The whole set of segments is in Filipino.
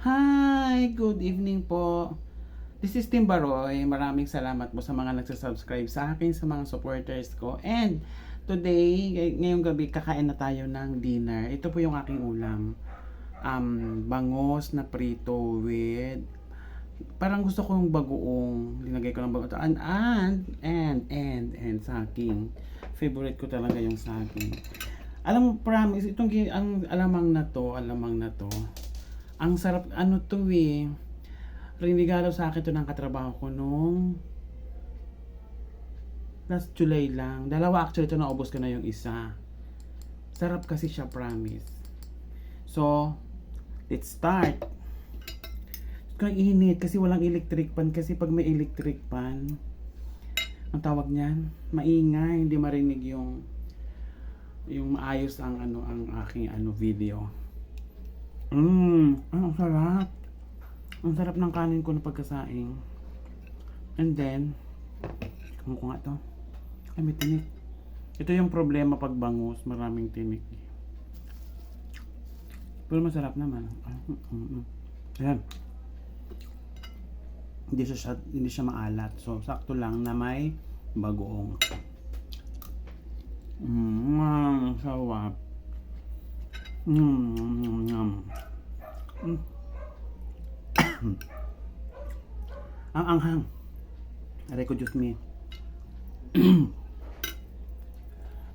Hi! Good evening po. This is Tim Baroy. Maraming salamat po sa mga nagsasubscribe sa akin, sa mga supporters ko. And today, ngayong gabi, kakain na tayo ng dinner. Ito po yung aking ulam. Bangos na prito with parang gusto ko yung bagoong. Linagay ko ng bagoong. And saging. Favorite ko talaga yung saging. Alam mo, promise, ang alamang na to, ang sarap, ano to eh. Regalo sa akin to ng katrabaho ko nung last July lang. Dalawa actually to, naubos ko na yung isa. Sarap kasi siya, promise. So, let's start. Kung init kasi walang electric pan. Kasi pag may electric pan, ang tawag niyan, maingay, hindi marinig yung maayos ang aking video. Ang sarap. Ang sarap ng kanin ko na pagkasaing. And then, kung ko nga to. Ay, may tinik. Ito yung problema pag bangus, maraming tinik. Pero masarap naman. Ayan. Hindi siya maalat. So, sakto lang na may bagoong. Sarap. Ang anghang. Aray ko, Diyos me.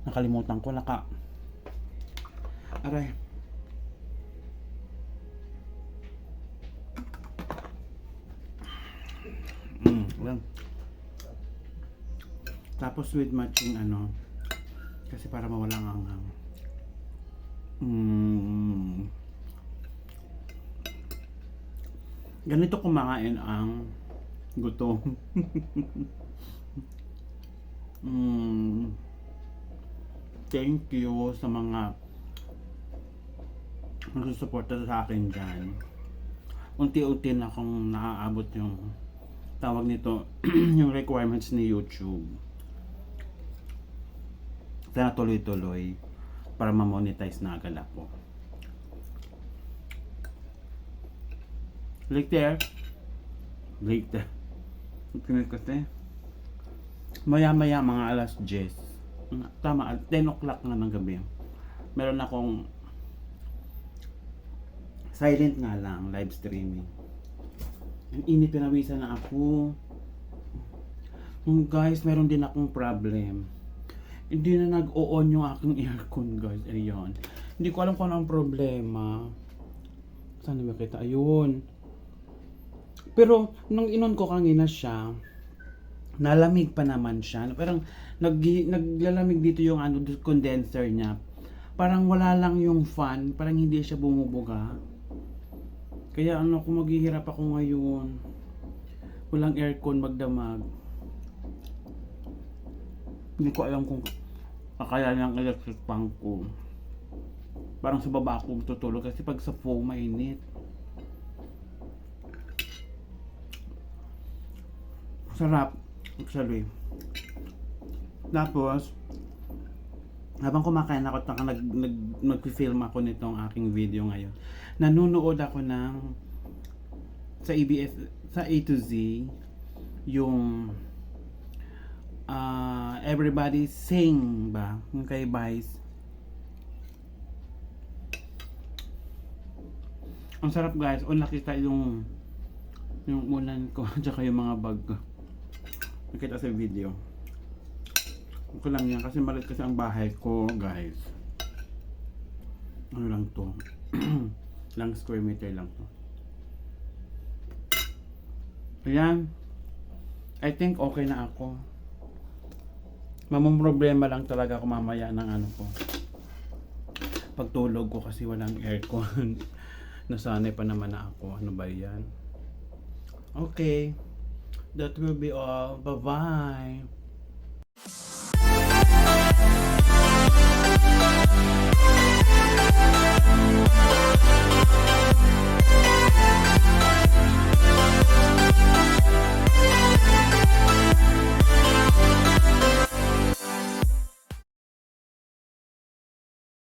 Nakalimutan ko, aray. Well. Tapos with matching kasi para mawala ang anghang. Ganito kumain ang gutom. Thank you sa mga nagsusuporta sa akin dyan. Unti-unti na akong naaabot yung tawag nito, yung requirements ni YouTube. Sana tuloy-tuloy para ma-monetize na agad ako. Later. Kasi maya-maya mga alas 10. Tama, 10 o'clock na ng gabi. Meron akong silent nga lang, live streaming. Ang init, pinawisan na ako. Guys, meron din akong problem. Hindi na nag-o-on yung aking aircon, guys. Ayun. Hindi ko alam kung ano ang problema. Saan ba kita? Ayun. Pero, nung inon ko kanina siya, nalamig pa naman siya. Parang, naglalamig dito yung condenser niya. Parang wala lang yung fan. Parang hindi siya bumubuga. Kaya kung maghihirap ako ngayon. Walang aircon, magdamag. Hindi ko alam kung kakayanin ng electric fan ko. Parang sa baba ako tutulog kasi pag sa foam mainit. Sarap actually. Tapos habang kumakain ako, nag-film ako nitong aking video ngayon. Nanonood ako sa ABS, sa A to Z, yung Everybody Sing ba? Yung kay Vice. Ang sarap, guys. O nakita yung unan ko tsaka yung mga bag ko. Nakita sa video. Okay lang yan kasi maliit kasi ang bahay ko, guys. Ano lang to? Lang square meter lang to. Ayan. I think okay na ako. Mamang problema lang talaga ako mamaya ng ko. Pagtulog ko kasi walang aircon. Nasanay pa naman na ako. Ano ba yan? Okay. That will be all. Bye-bye.